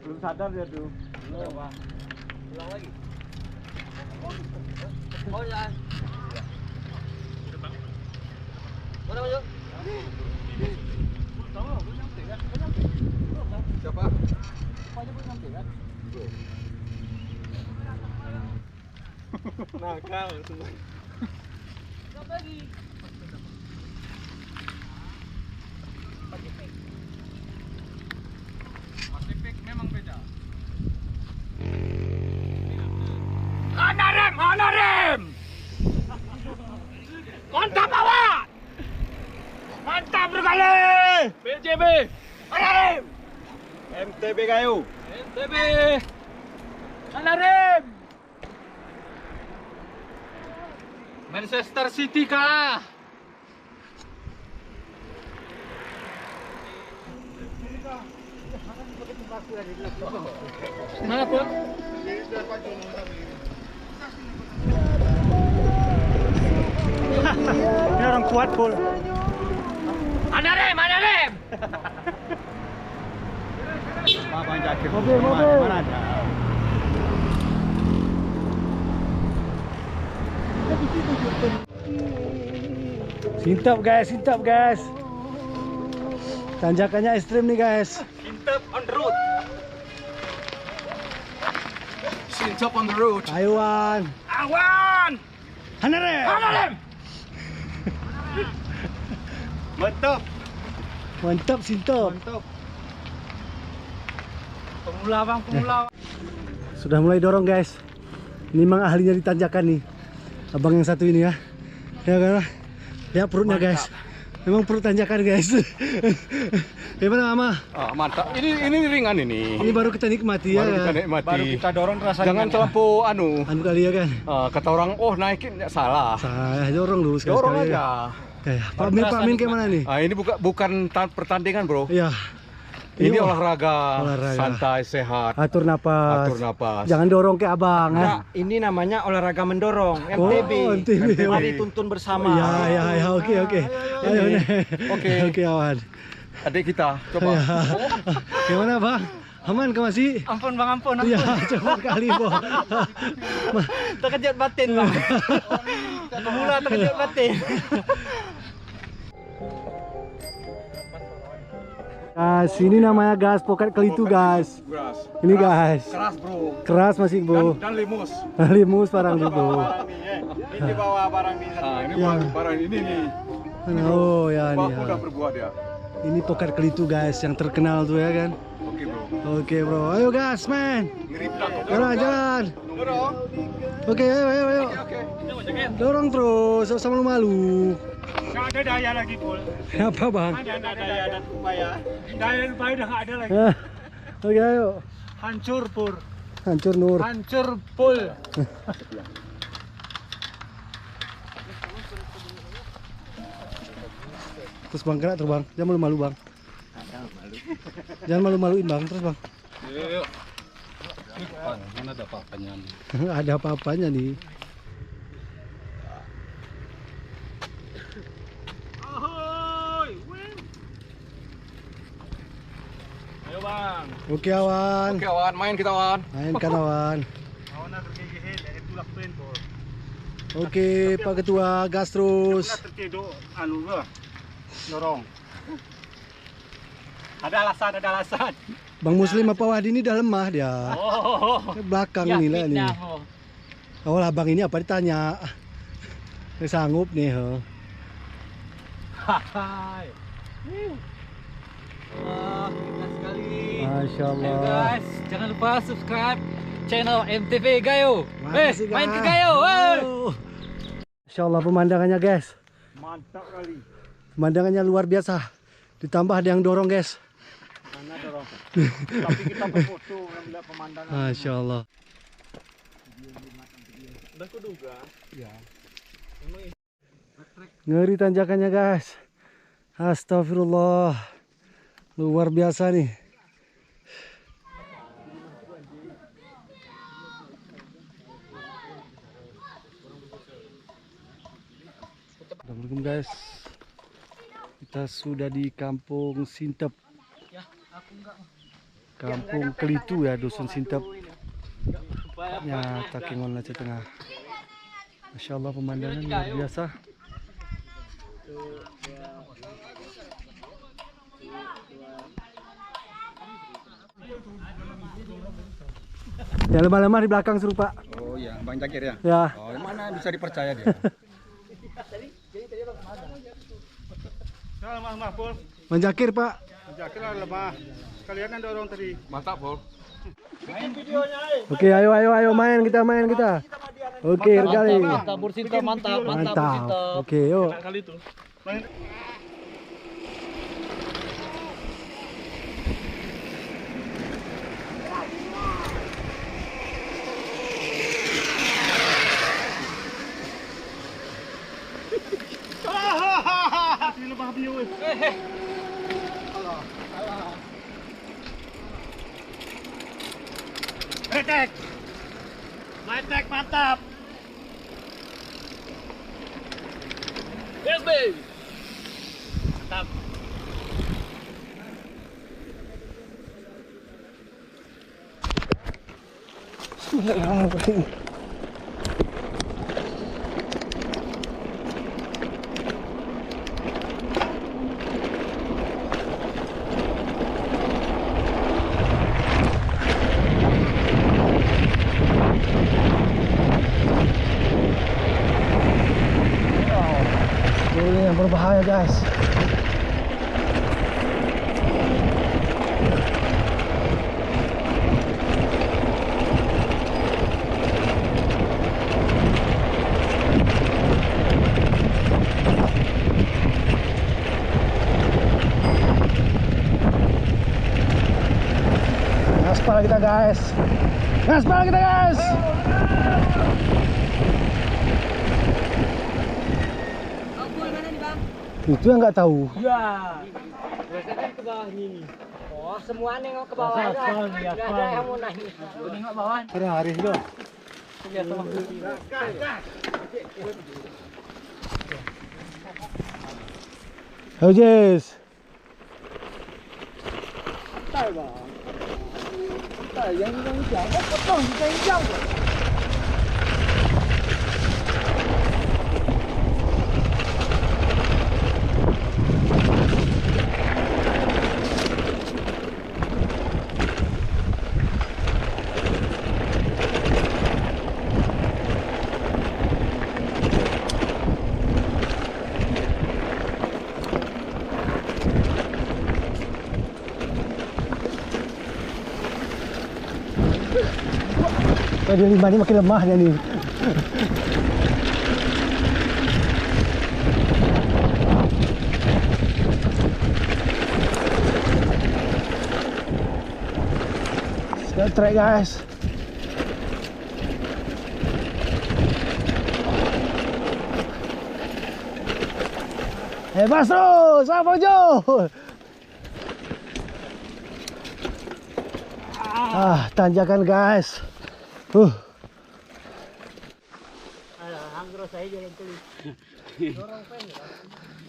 Belum sadar dia tuh. Coba. Ulang lagi. Oh ya. Mana maju? Siapa? Nakal semua. Lagi. Pasifik memang beda. Mana rem? Mantap awak. Mantap berkali. BJB. Mana rem? MTB kayu. MTB. Mana rem? Manchester City kalah. Mana pun? Ini orang kuat pul. Mana rem? Mana rem? Bang Jakir. Mobil. Mana ada? Sintap guys. Tanjakannya ekstrim nih guys. Sintap on the road. Sintap on the road. Taiwan. Awan. Hanare. Mana rem? Mantap. Mantap sintap. Mantap. Pemula bang, pemula. Sudah mulai dorong guys. Ini memang ahlinya di tanjakan nih. Abang yang satu ini ya. Ya kan? Lihat perutnya guys. Memang perut tanjakan guys. Gimana Mama? Ah, mantap. Ini ringan ini. Ini baru kita nikmati ya. Baru kita nikmati. Baru kita dorong rasanya. Jangan terlampau anu. Anu kali ya kan. Kata orang, oh naikin ya salah. Saya dorong dulu sekali. Dorong aja. Kayak Pak Min gimana nih? Ini bukan pertandingan bro. Iya. Ini olahraga, Olahraga. santai, sehat. Atur napas. Atur napas. Jangan dorong ke abang. Enggak, ini namanya olahraga mendorong, Oh, MTB. MTB. Mari tuntun bersama. Ya, oke. Ayo nih. Oke. Oke, awan. Adik kita, coba. Ya. Gimana bang? Aman kau masih? Ampun bang, ampun. Ya, coba kali boh. Terkejut batin bang. Pemula terkejut batin. Guys, ini namanya gas poket kelitu guys. Keras. Ini guys. Keras bro. Keras masih bu. Dan limus. Limus parang bu. Ini bawa barang ini. Ini Ya. barang ini nih. Oh ya Wah, nih. udah Ya. berbuat ya. Ini poket kelitu guys yang terkenal tuh ya kan. Oke bro. Oke bro, ayo gas man. Ngerita kok. Jalan. Dorong. Oke, ayo. Oke. Dorong terus, sama malu. Nggak ada daya lagi pul. Apa bang? Ada daya dan upaya. Daya dan upaya udah nggak ada lagi. Oke ayo. Hancur pur. Hancur Nur. Hancur pul. Terus bang kena terus bang. Jangan malu-malu bang. Jangan malu-maluin bang. Terus bang. Yuk. Mana ada apa-apanya nih? Ada apa-apanya nih. Ahoy, win. Ayo bang. Oke awan. Oke awan, main kita awan. Mainkan awan. Awan nak tergigit dari tulak pen pur. Oke Pak Ketua gas terus. Tertidur anu ke? Dorong. Ada alasan. Bang Muslim apa Wadi ini udah lemah dia. Oh. Ke belakang nih lah nih. Oh abang ini apa ditanya? Nggak sanggup nih. Hai. Wah, indah sekali. Masya Ayo Allah. guys, jangan lupa subscribe channel MTV Gayo. Makasih, Main ke guys. Gayo. Masya Allah pemandangannya guys. Mantap kali. Pemandangannya luar biasa. Ditambah ada yang dorong guys. Mana dorong? Tapi kita berfoto melihat pemandangan. Masya Allah. Udah kuduga. Ya. Ngeri tanjakannya guys. Astagfirullah. Luar biasa nih. Assalamualaikum guys. Kita sudah di Kampung Sintep. Ya, aku enggak. Kampung Kelitu ya, Dusun Sintep. Ya, Takengon Aceh Tengah. Masya Allah pemandangan luar biasa. Ya lemah-lemah di belakang serupa. Oh iya, Bang Jakir ya? Ya. Oh, mana bisa dipercaya dia? Lemah, Pol. Menjakir Pak. Jakir lemah. Kalian kan dorong tadi. Mantap, Bol. Oke, ayo main kita. Oke, regali. Mantap Bursito, mantap Bursito. Oke, yuk. Kali itu. Lemah bio. Retek. Retek mantap. Yes, babe. Mantap. Ini yang berbahaya guys. Gaspal kita guys. Itu yang nggak tahu. Ya. Biasanya kan ke bawah ini. Oh, semua nengok ke bawah. Nggak ada yang mau naik. Nengok bawah. Ada hari sudah. Biasa waktu. Ayo Jess. Dia lima ini makin lemah dia nih. Sudah trek guys. Bas terus, apa Jo? Tanjakan guys.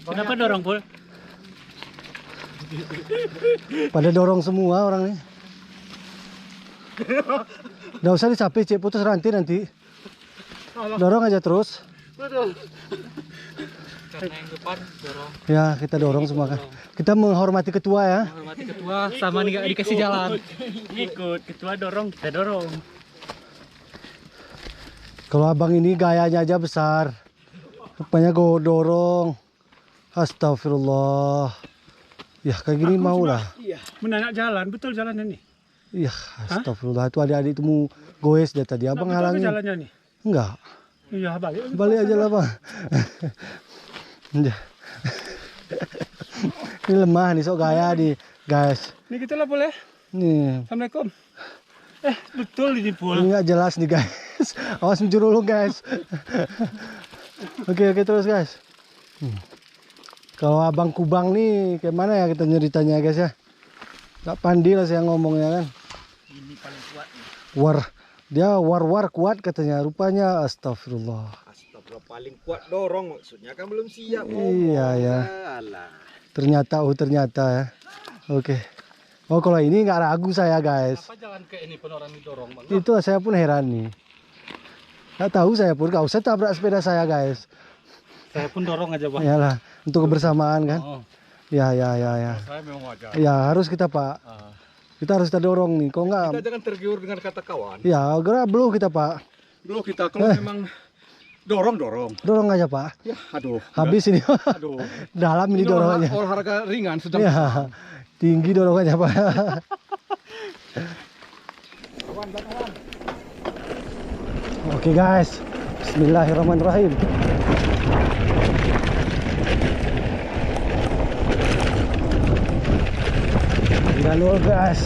Kenapa dorong, Pol? Pada dorong semua orang nih. Nggak usah dicapai, Cik, putus rantai nanti. Dorong aja terus. Karena yang depan dorong. Ya, kita dorong semua kan. Kita menghormati ketua ya. Hormati ketua sama nih nggak dikasih jalan. Ikut ketua dorong, kita dorong. Kalau abang ini gayanya aja besar. Rupanya gue dorong. Astagfirullah. Ya kayak gini mau lah. Menanyak jalan, betul jalannya nih. Iya, astagfirullah. Itu adik-adik itu mau goes dia tadi. Abang Betul halangin. jalannya nih. Enggak. Iya, balik. Balik aja lah bang. Ini lemah nih, sok gaya di guys. Ini kita lah boleh. Nih. Assalamualaikum. Betul ini Pol. Ini nggak jelas nih guys. Awas menjuru lu guys. Oke terus guys. Kalau abang Kubang nih kayak mana ya kita nyeritanya guys ya. Gak pandai lah saya ngomongnya kan. Ini paling kuat nih. Dia war kuat katanya. Rupanya astagfirullah. Astagfirullah, paling kuat dorong maksudnya kan belum siap. Iya ya. Alah. Ternyata ya. Oke. Oh kalau ini nggak ragu saya guys. Apa jalan ke ini pun orang didorong bang? Itu saya pun heran nih. Nggak tahu saya pun, gak usah tabrak sepeda saya guys. Saya pun dorong aja bang. Iyalah, untuk kebersamaan kan. Oh, Ya. saya memang wajar. Ya harus kita Pak. Kita harus kita dorong nih. Kok nggak? Kita jangan tergiur dengan kata kawan. Ya gerak belum kita Pak. Belum kita kalau memang dorong. Dorong aja Pak. Ya, aduh. Habis ini. Aduh. Dalam ini dorongannya. Olahraga ringan sedang. Ya, tinggi dorongannya Pak. Oke guys, Bismillahirrahmanirrahim. Jalur guys.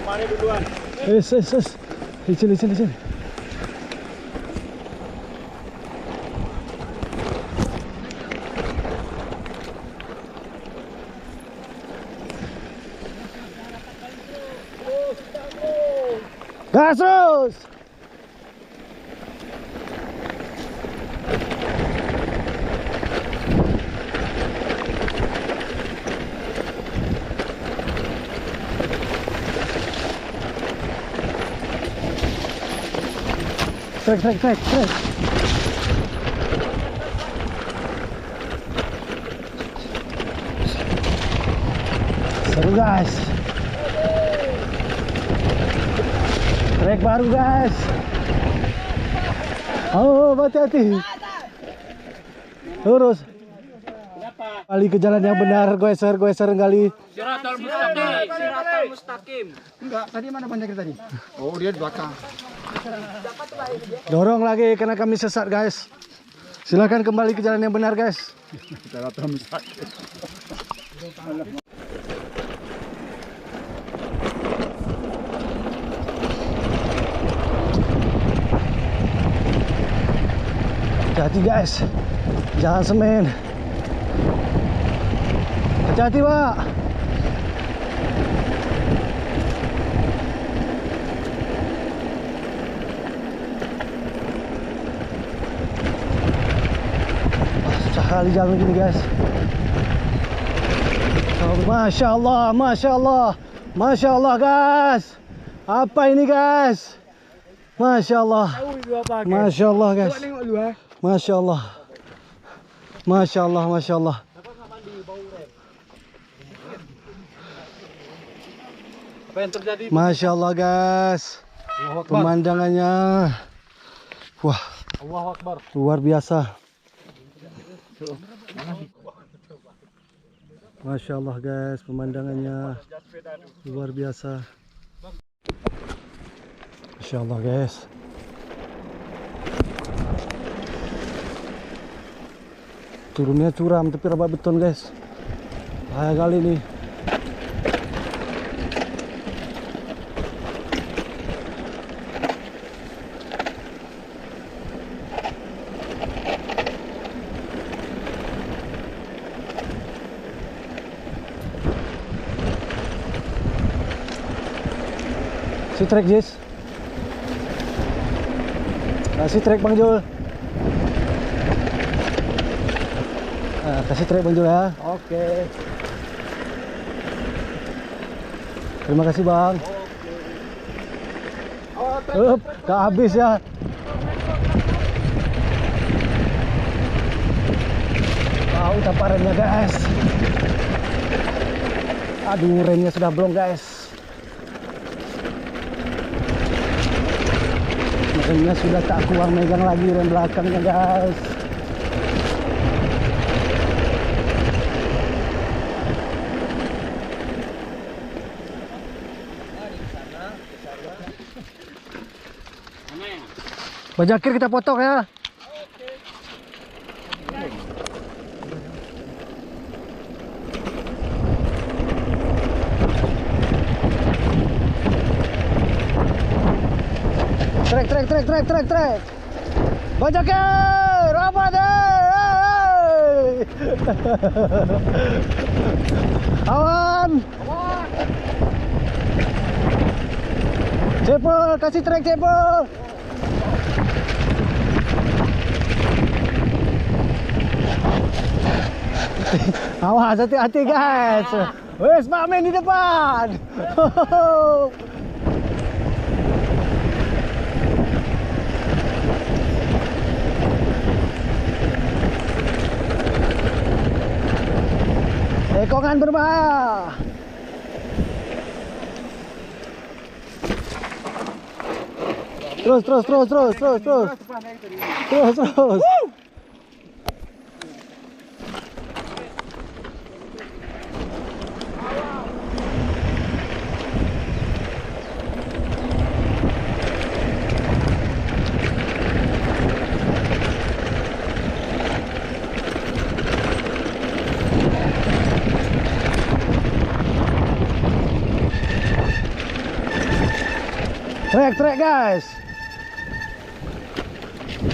Mana duluan? Licin. Gas terus. Trek. Seru guys. Trek baru guys. Oh, hati-hati. Lurus. Kali ke jalan yang benar, geser kali. Siratal mustaqim. Enggak, tadi mana Bang Jakir tadi? Oh, dia di belakang. Dorong lagi karena kami sesat guys. Silakan kembali ke jalan yang benar guys. Siratal mustaqim. Hati-hati guys. Jalan semen. Hati-hati Pak. Susah kali jalan gini guys. Masya Allah guys. Apa ini guys? Masya Allah guys. Masya Allah. Apa yang terjadi? Masya Allah guys. Pemandangannya. Wah, Allahu Akbar. luar biasa. Masya Allah guys, pemandangannya luar biasa. Masya Allah guys. Turunnya curam tapi rebak beton guys. Bahaya kali nih. Si trek Jis. Kasih trek Bang Jul. Nah, kasih trek Bang Jul ya. Oke. Terima kasih Bang. Gak habis ya. Tahu tanpa remnya guys. Aduh, remnya sudah blong guys. Remnya sudah tak kuat megang lagi rem belakangnya guys. Bang Jakir kita potong ya. Trek. Bang Jakir, apa deh? Awan. Cepol, kasih trek cepol. Awas, hati-hati guys. Wes, Pak Men di depan. Ekongan berbahaya. Terus. Terus. Trek guys.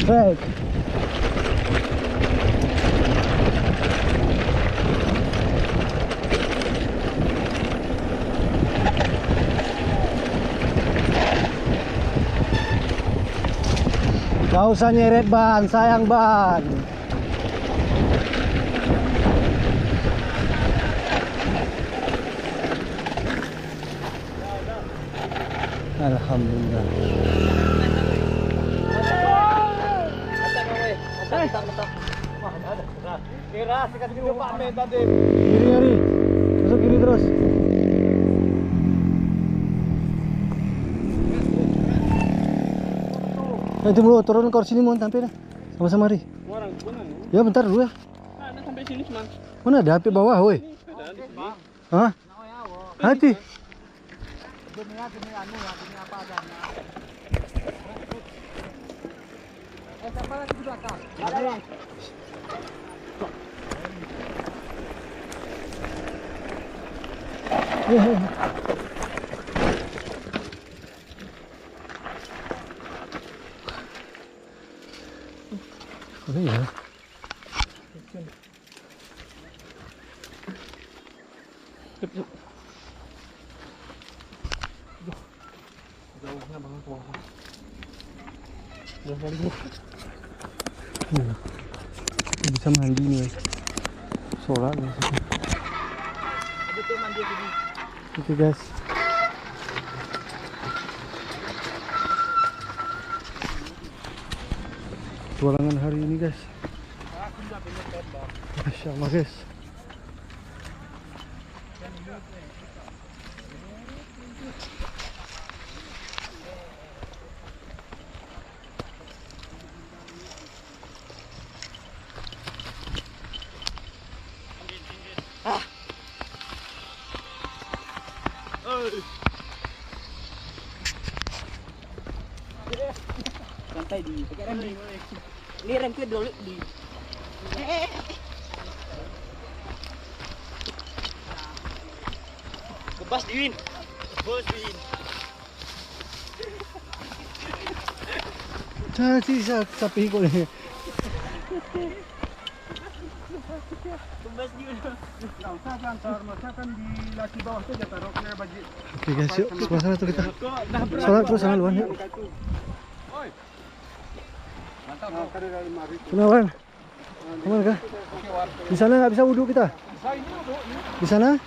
Trek. Gak usah nyeret ban, sayang ban. Alhamdulillah. Kira sikat dulu Pak Men tadi. Kiri. Masuk kiri terus. Nanti dulu turun ke sini mau tampil dah. Sama-sama Ri. Orang mana? Ya bentar dulu ya. Ada sampai sini cuma. Mana ada api bawah woi? Ada di sini. Hah? Hati. Demi anu ya, demi apa adanya. Siapa lagi di belakang? Ada. Apa ya? Bisa mandi nih guys. Sholat nih. Oke guys. Tualangan hari ini guys. Masya Allah guys. Santai di. Ini rem ke dulu di. Kebas diwin. Bos diwin. Jadi sapi kok nih. Kebas diwin. Nah, usah antar masa kan di laki bawah saja taruh kena baju. Oke guys, yuk sebelah sana tuh kita. Sholat terus sana luan yuk. Kenawan. Kemana kah? Di sana nggak bisa wudhu kita. Di sana?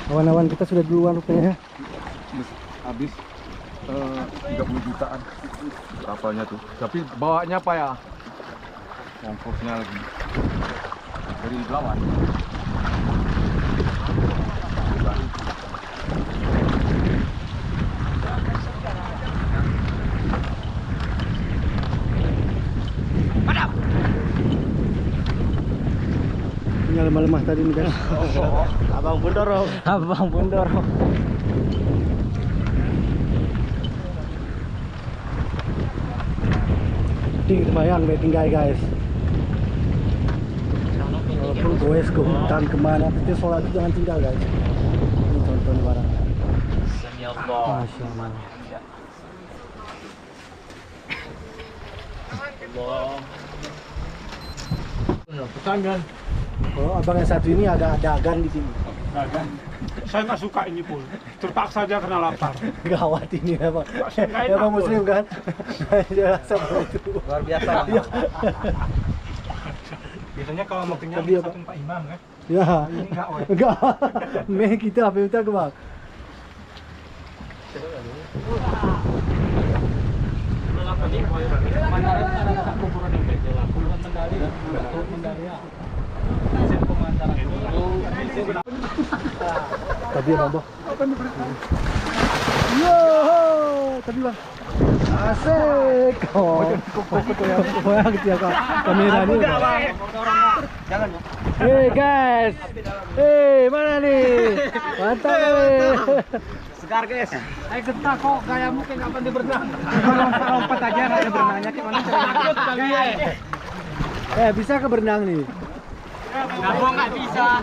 Kawan-kawan kita sudah duluan rupanya ya. Habis 30 jutaan berapanya tuh. Tapi bawanya apa ya? Ongkosnya lagi. Dari Belawan. Ini lemah-lemah tadi nih guys. Abang Bundorong. Abang Bundorong. Ini kebayang deh tinggal guys. Walaupun goes ke hutan kemana, tapi sholat itu jangan tinggal guys. Ini contoh barang. Demi Allah. Masya Allah. Pesan kan? Kalau abang yang satu ini agak dagan di sini. Saya nggak suka ini pun. Terpaksa aja karena lapar. Gawat ini emang. Nggak enak, Emang Pul. muslim kan? Dia rasa begitu. Luar biasa. Iya. Biasanya kalau mau kenyang Tadi apa? satu Pak Imam kan. Ya. Ini nggak, weh. Enggak. Meh kita apa yang tak bang? Tadi ya bang. Yo, tadi bang. Asik. Oh, koyak gitu ya kak. Kamera ini. Jangan ya. Hey guys. Hey, mana nih? Mantap nih. Segar guys. Getah kok gayamu kayak nggak pandai berenang. Kalau lompat aja nggak ada berenangnya gimana caranya? Bisa ke berenang nih. Gua nggak bisa.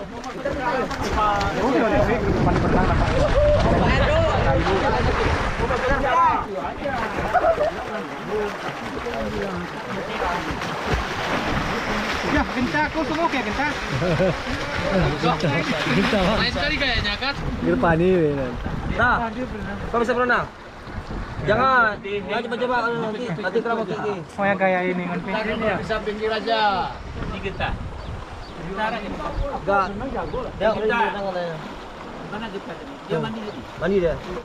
Ya, genta aku semua kayak genta. Kita bang. Lain kali kayaknya kan. Gerpani. Nah, kau bisa berenang? Jangan. Ya coba-coba nanti kalau mau kiki. Oh ya gaya ini kan Bisa pinggir aja. Dikit dah. Enggak. Dia udah berenang katanya. Mana kita? Dia mandi. Mandi dia.